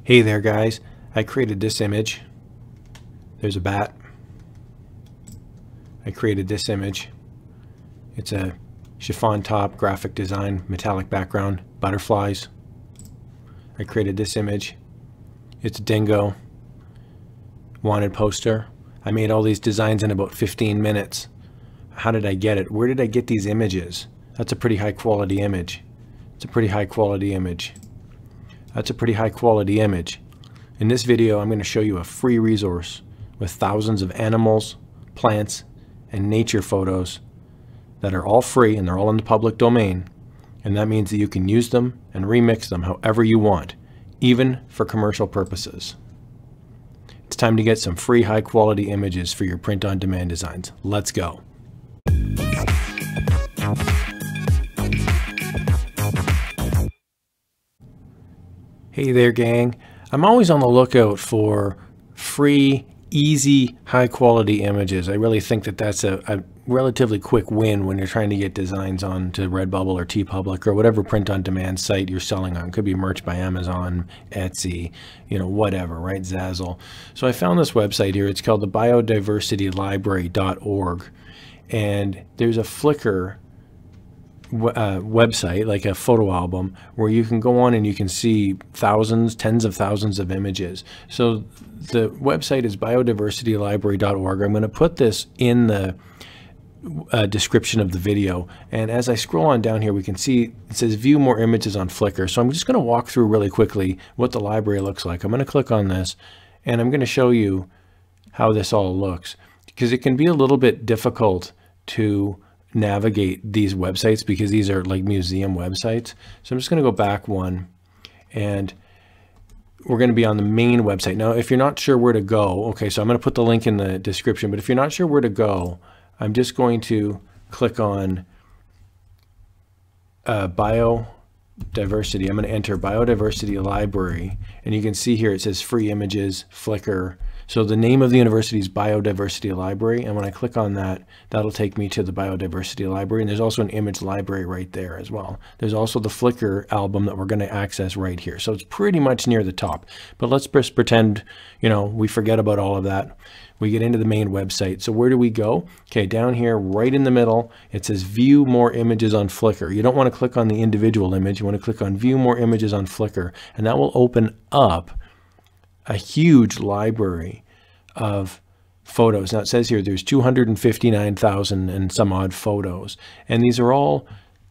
Hey there guys, I created this image. There's a bat. I created this image. It's a chiffon top, graphic design, metallic background, butterflies. I created this image. It's a dingo. Wanted poster. I made all these designs in about 15 minutes. How did I get it? Where did I get these images? That's a pretty high quality image. It's a pretty high quality image. That's a pretty high quality image. In this video, I'm going to show you a free resource with thousands of animals, plants, and nature photos that are all free and they're all in the public domain. And that means that you can use them and remix them however you want, even for commercial purposes. It's time to get some free high quality images for your print-on-demand designs. Let's go. Hey there gang, I'm always on the lookout for free, easy, high quality images. I really think that that's a relatively quick win when you're trying to get designs onto Redbubble or TeePublic or whatever print-on-demand site you're selling on. It could be merch by Amazon, Etsy, whatever, right? Zazzle. So I found this website here. It's called the Biodiversity Library.org, and there's a Flickr website, like a photo album, where you can go on and you can see thousands, tens of thousands of images. So the website is biodiversitylibrary.org. I'm going to put this in the description of the video, and as I scroll on down here we can see it says view more images on Flickr. So I'm just going to walk through really quickly what the library looks like. I'm going to click on this and I'm going to show you how this all looks, because it can be a little bit difficult to navigate these websites because these are like museum websites. So I'm just going to go back one, and we're going to be on the main website. Now, if you're not sure where to go, okay, so I'm going to put the link in the description, but if you're not sure where to go, I'm just going to click on biodiversity. I'm going to enter Biodiversity Library, and you can see here it says free images, Flickr. So the name of the university is Biodiversity Library, and when I click on that, that'll take me to the Biodiversity Library, and there's also an image library right there as well. There's also the Flickr album that we're going to access right here. So it's pretty much near the top, but let's just pretend, we forget about all of that. We get into the main website. So where do we go? Okay, down here, right in the middle, it says view more images on Flickr. You don't want to click on the individual image. You want to click on view more images on Flickr, and that will open up a huge library of photos. Now it says here there's 259,000 and some odd photos, and these are all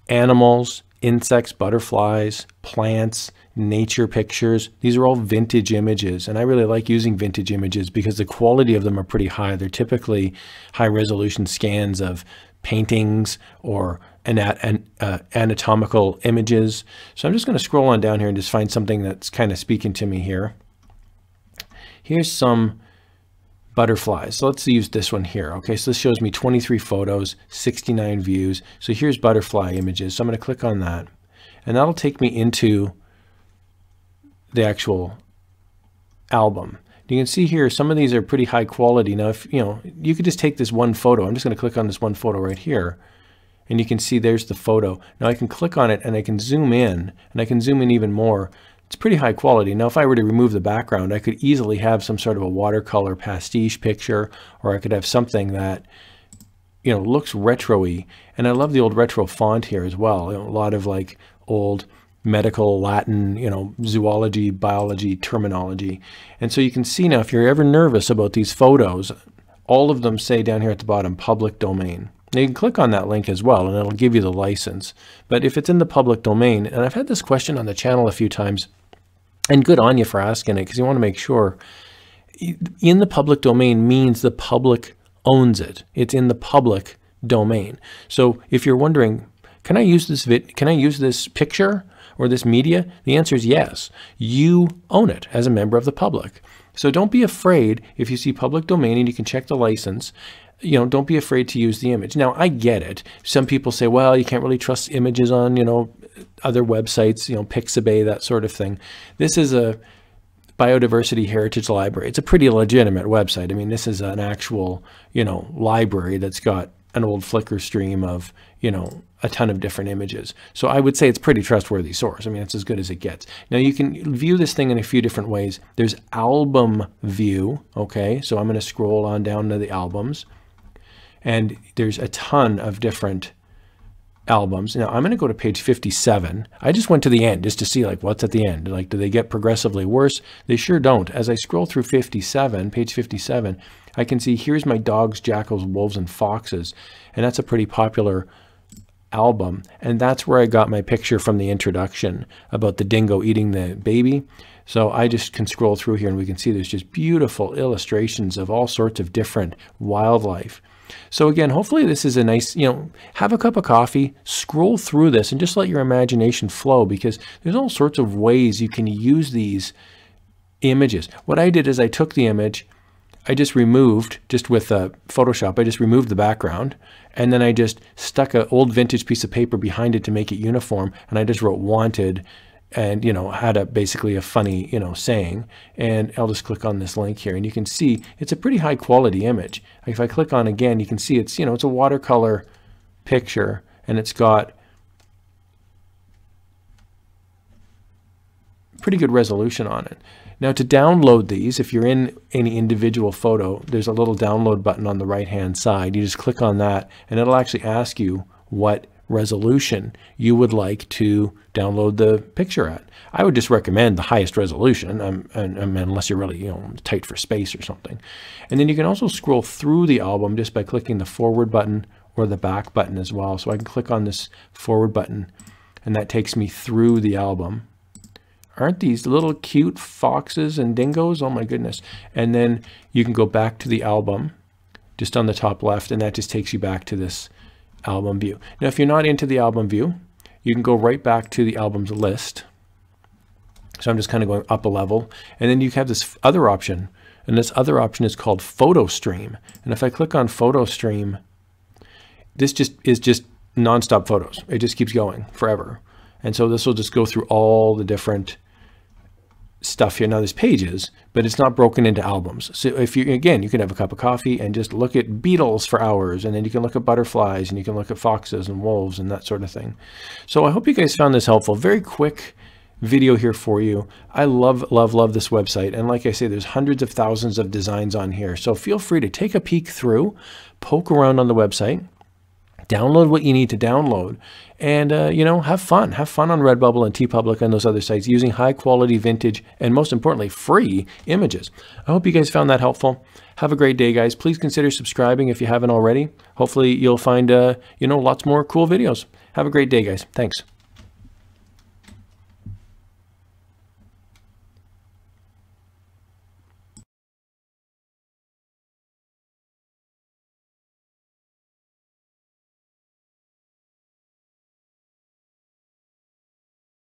animals, insects, butterflies, plants, nature pictures. These are all vintage images, and I really like using vintage images because the quality of them are pretty high. They're typically high resolution scans of paintings or anatomical images. So I'm just going to scroll on down here and just find something that's kind of speaking to me here. Here's some butterflies. So let's use this one here. Okay, so this shows me 23 photos, 69 views. So here's butterfly images. So I'm going to click on that, and that'll take me into the actual album. You can see here some of these are pretty high quality. Now, if you could just take this one photo. I'm just going to click on this one photo right here, and you can see there's the photo. Now I can click on it and I can zoom in, and I can zoom in even more. It's pretty high quality. Now, if I were to remove the background, I could easily have some sort of a watercolor pastiche picture, or I could have something that, looks retro-y. And I love the old retro font here as well. A lot of like old medical Latin, zoology, biology terminology. And so you can see now, if you're ever nervous about these photos, all of them say down here at the bottom, public domain. Now you can click on that link as well, and it'll give you the license. But if it's in the public domain, and I've had this question on the channel a few times, and good on you for asking it, because you want to make sure in the public domain means the public owns it. It's in the public domain. So if you're wondering, can I use this picture or this media? The answer is yes. You own it as a member of the public. So don't be afraid if you see public domain and you can check the license. Don't be afraid to use the image. Now, I get it. Some people say, well, you can't really trust images on, other websites, Pixabay, that sort of thing. This is a Biodiversity Heritage Library. It's a pretty legitimate website. I mean, this is an actual, library that's got an old Flickr stream of, you know, a ton of different images. So I would say it's pretty trustworthy source. I mean, it's as good as it gets. Now you can view this thing in a few different ways. There's album view. Okay, so I'm going to scroll on down to the albums, and there's a ton of different albums. Now I'm going to go to page 57. I just went to the end just to see like what's at the end. Like, do they get progressively worse? They sure don't. As I scroll through 57, page 57, I can see here's my dogs, jackals, wolves, and foxes. And that's a pretty popular album. And that's where I got my picture from the introduction about the dingo eating the baby. So I just can scroll through here and we can see there's just beautiful illustrations of all sorts of different wildlife. So again, hopefully this is a nice, you know, have a cup of coffee, scroll through this and just let your imagination flow, because there's all sorts of ways you can use these images. What I did is I took the image, I just removed, just with Photoshop, I just removed the background, and then I just stuck an old vintage piece of paper behind it to make it uniform, and I just wrote wanted, and, you know, had a basically a funny, you know, saying. And I'll just click on this link here, and you can see it's a pretty high quality image. If I click on again, you can see it's, you know, it's a watercolor picture, and it's got pretty good resolution on it. Now to download these, if you're in any individual photo, there's a little download button on the right hand side. You just click on that and it'll actually ask you what resolution you would like to download the picture at. I would just recommend the highest resolution, unless you're really, you know, tight for space or something. And then you can also scroll through the album just by clicking the forward button or the back button as well. So I can click on this forward button and that takes me through the album. Aren't these little cute foxes and dingoes? Oh my goodness. And then you can go back to the album just on the top left, and that just takes you back to this album view. Now, if you're not into the album view, you can go right back to the albums list. So I'm just kind of going up a level, and then you have this other option, and this other option is called Photo Stream. And if I click on Photo Stream, this is just nonstop photos. It just keeps going forever. And so this will just go through all the different stuff here. Now there's pages, but it's not broken into albums. So if you, again, you can have a cup of coffee and just look at beetles for hours, and then you can look at butterflies, and you can look at foxes and wolves and that sort of thing. So I hope you guys found this helpful. Very quick video here for you. I love this website. And like I say, there's hundreds of thousands of designs on here. So feel free to take a peek through, poke around on the website, download what you need to download, and you know, have fun on Redbubble and TeePublic and those other sites using high quality vintage and, most importantly, free images. I hope you guys found that helpful. Have a great day, guys. Please consider subscribing if you haven't already. Hopefully you'll find you know, lots more cool videos. Have a great day, guys. Thanks.